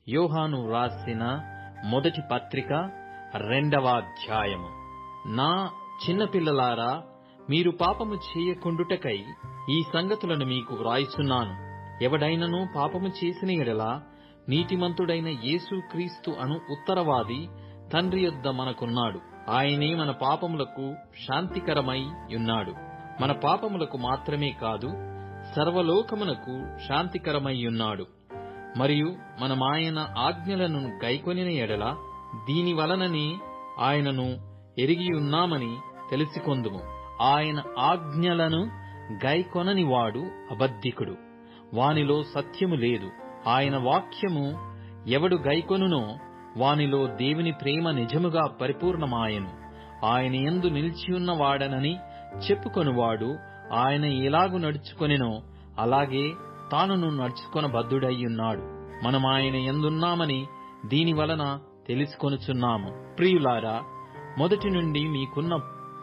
యోహాను వ్రాసిన మొదటి పత్రిక 2వ అధ్యాయము. నా చిన్నపిల్లలారా, మీరు పాపము చేయకుండుటకై ఈ సంగతులను మీకు వ్రాయిచున్నాను. ఎవడైనను పాపము చేసిన ఎడల నీతిమంతుడైన యేసుక్రీస్తు అను ఉత్తరవాది తండ్రి యొద్ద మనకున్నాడు. ఆయనే మన పాపములకు శాంతికరమై యున్నాడు. మన పాపములకు మాత్రమే కాదు, సర్వలోకమునకు శాంతికరమై యున్నాడు. మరియు మనమాయన ఆజ్ఞలను గైకొనిన ఎడల దీని వలననే ఆయనను ఎరిగియున్నామని తెలిసికొందుము. ఆయన ఆజ్ఞలను గైకొనని వాడు అబద్ధికుడు, వానిలో సత్యము లేదు. ఆయన వాక్యము ఎవడు గైకొనునో వానిలో దేవుని ప్రేమ నిజముగా పరిపూర్ణమాయెను. ఆయన యందు నిలిచియున్నవాడనని చెప్పుకొనువాడు ఆయన ఎలాగు నడుచుకొనెనో అలాగే తానును నడుచుకొనబద్ధుడయ్యున్నాడు. మనమాయన యందున్నామని దీని వలన తెలుసుకొనుచున్నాము. ప్రియులారా, మొదటి నుండి మీకున్న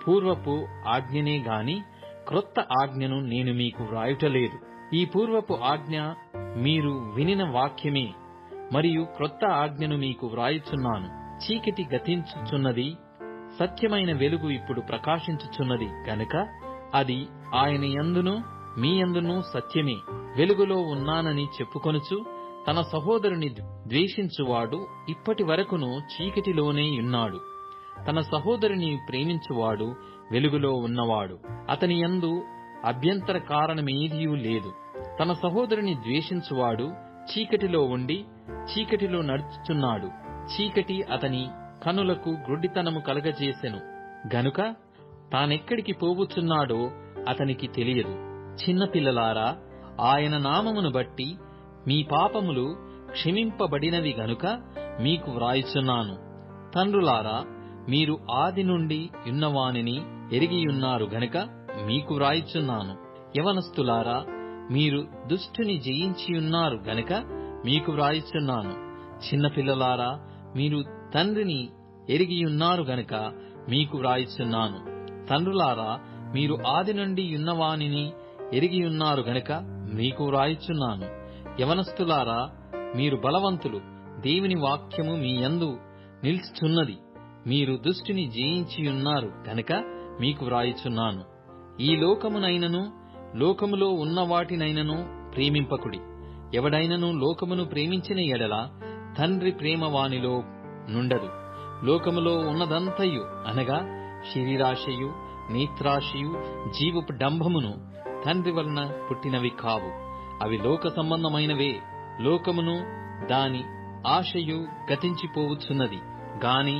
పూర్వపు ఆజ్ఞనే గాని క్రొత్త ఆజ్ఞను నేను మీకు వ్రాయుటలేదు. ఈ పూర్వపు ఆజ్ఞ మీరు వినిన వాక్యమే, మరియు క్రొత్త ఆజ్ఞను మీకు వ్రాయుచున్నాను. చీకటి గతించుచున్నది, సత్యమైన వెలుగు ఇప్పుడు ప్రకాశించుచున్నది గనుక అది ఆయన యందును మీ యందును సత్యమే. వెలుగులో ఉన్నానని చెప్పుకొనుచు తన సహోదరుని ద్వేషించువాడు ఇప్పటి వరకును చీకటిలోనే ఉన్నాడు. తన సహోదరుని ప్రేమించువాడు వెలుగులో ఉన్నవాడు, అతని యందు అభ్యంతర కారణమేదియూ లేదు. తన సహోదరుని ద్వేషించువాడు చీకటిలో ఉండి చీకటిలో నడుచుచున్నాడు. చీకటి అతని కనులకు గ్రుడ్డితనము కలగజేసెను గనుక తానెక్కడికి పోవుచున్నాడో అతనికి తెలియదు. చిన్నపిల్లలారా, ఆయన నామమును బట్టి మీ పాపములు క్షమింపబడినవి గనుక మీకు వ్రాయుచున్నాను. తండ్రులారా, మీరు ఆది నుండి యున్నవానిని ఎరిగియున్నారు గనుక మీకు వ్రాయుచున్నాను. యవనస్తులారా, మీరు దుష్టుని జయించియున్నారు గనుక మీకు వ్రాయుచున్నాను. చిన్నపిల్లలారా, మీరు తండ్రిని ఎరిగియున్నారు గనుక మీకు వ్రాయుచున్నాను. తండ్రులారా, మీరు ఆది నుండి యున్నవానిని ఎరిగియున్నారు గనుక మీకు వ్రాయుచున్నాను. యవనస్తులారా, మీరు బలవంతులు, దేవుని వాక్యము మీ యందు నిలుచుచున్నది, మీరు దుష్టుని జయించియున్నారు గనుక మీకు వ్రాయుచున్నాను. ఈ లోకమునైనను లోకములో ఉన్న వాటినైనను ప్రేమింపకుడి. ఎవడైనను లోకమును ప్రేమించిన ఎడల తండ్రి ప్రేమ వానిలో నుండదు. లోకములో ఉన్నదంతయు అనగా శరీరాశయు, నేత్రాశయు, జీవపు డంభమును తండ్రి వలన పుట్టినవి కావు. అవి లోక సంబంధమైనవే. లోకమును దాని ఆశయు గతించిపోవచ్చున్నది గాని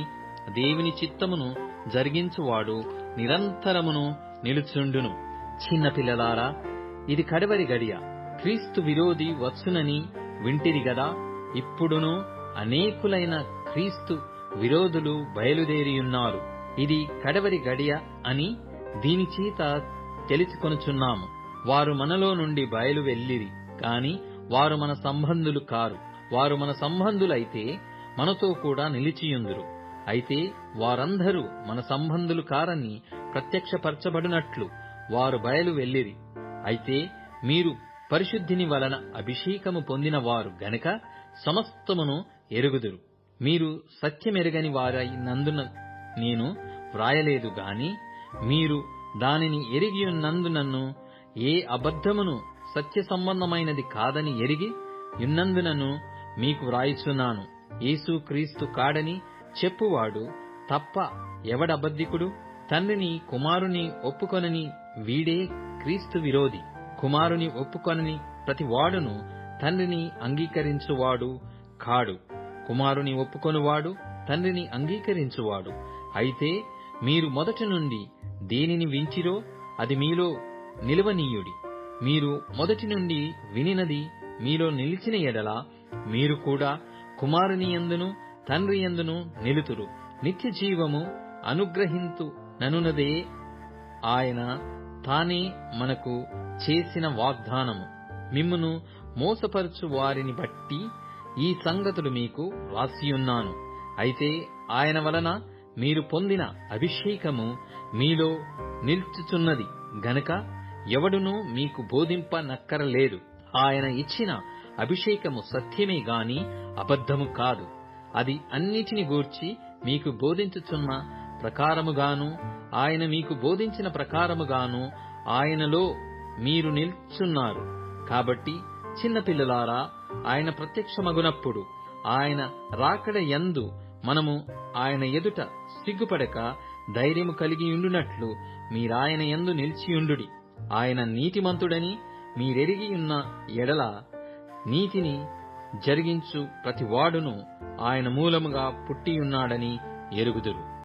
దేవుని చిత్తమును జరిగించువాడు నిరంతరమును నిలుచుండును. చిన్నపిల్లలారా, ఇది కడవరి గడియ. క్రీస్తు విరోధి వచ్చునని వింటిరి గదా. ఇప్పుడును అనేకులైన క్రీస్తు విరోధులు బయలుదేరియున్నారు. ఇది కడవరి గడియ అని దీని చేత తెలుసుకొనుచున్నాము. వారు మనలో నుండి బయలు వెళ్ళిరి, కాని వారు మన సంబంధులు కారు. వారు మన సంబంధులైతే మనతో కూడా నిలిచియుందురు. అయితే వారందరూ మన సంబంధులు కారని ప్రత్యక్షపరచబడినట్లు వారు బయలు వెళ్ళిరి. అయితే మీరు పరిశుద్ధిని వలన అభిషేకము పొందిన వారు గనక సమస్తమును ఎరుగుదురు. మీరు సత్యమెరగని వారైనందున నేను వ్రాయలేదు గాని మీరు దానిని ఎరిగియున్నందునను ఏ అబద్ధమును సత్య సంబంధమైనది కాదని ఎరిగి యున్నందునను మీకు వ్రాయిచున్నాను. యేసుక్రీస్తు కాడని చెప్పువాడు తప్ప ఎవడబద్ధికుడు? తండ్రిని కుమారుని ఒప్పుకొనని వీడే క్రీస్తు విరోధి. కుమారుని ఒప్పుకొనని ప్రతి వాడును తండ్రిని అంగీకరించువాడు కాడు. కుమారుని ఒప్పుకొనువాడు తండ్రిని అంగీకరించువాడు. అయితే మీరు మొదటి నుండి దేనిని వించిరో అది మీలో నిలవనీయుడి. మీరు మొదటి నుండి వినినది మీలో నిలిచిన ఎడల మీరు కూడా కుమారుని యందును తండ్రి యందును నిలుతురు. నిత్య జీవము అనుగ్రహింతు ననునదే ఆయన తానే మనకు చేసిన వాగ్దానము. మిమ్మును మోసపరచు వారిని బట్టి ఈ సంగతులు మీకు రాసియున్నాను. అయితే ఆయన వలన మీరు పొందిన అభిషేకము మీలో నిల్చుచున్నది గనక ఎవడునూ మీకు బోధింపనక్కరలేదు. ఆయన ఇచ్చిన అభిషేకము సత్యమే గాని అబద్ధము కాదు. అది అన్నిటిని గూర్చి మీకు బోధించుచున్న ప్రకారముగాను, ఆయన మీకు బోధించిన ప్రకారముగాను ఆయనలో మీరు నిల్చున్నారు. కాబట్టి చిన్నపిల్లలారా, ఆయన ప్రత్యక్షమగునప్పుడు ఆయన రాకడ యందు మనము ఆయన ఎదుట సిగ్గుపడక ధైర్యము కలిగియుండునట్లు మీరాయన యందు నిలిచియుండుడి. ఆయన నీతిమంతుడని మీరెరిగియున్న ఎడల నీతిని జరిగించు ప్రతివాడును ఆయన మూలముగా పుట్టియున్నాడని ఎరుగుదురు.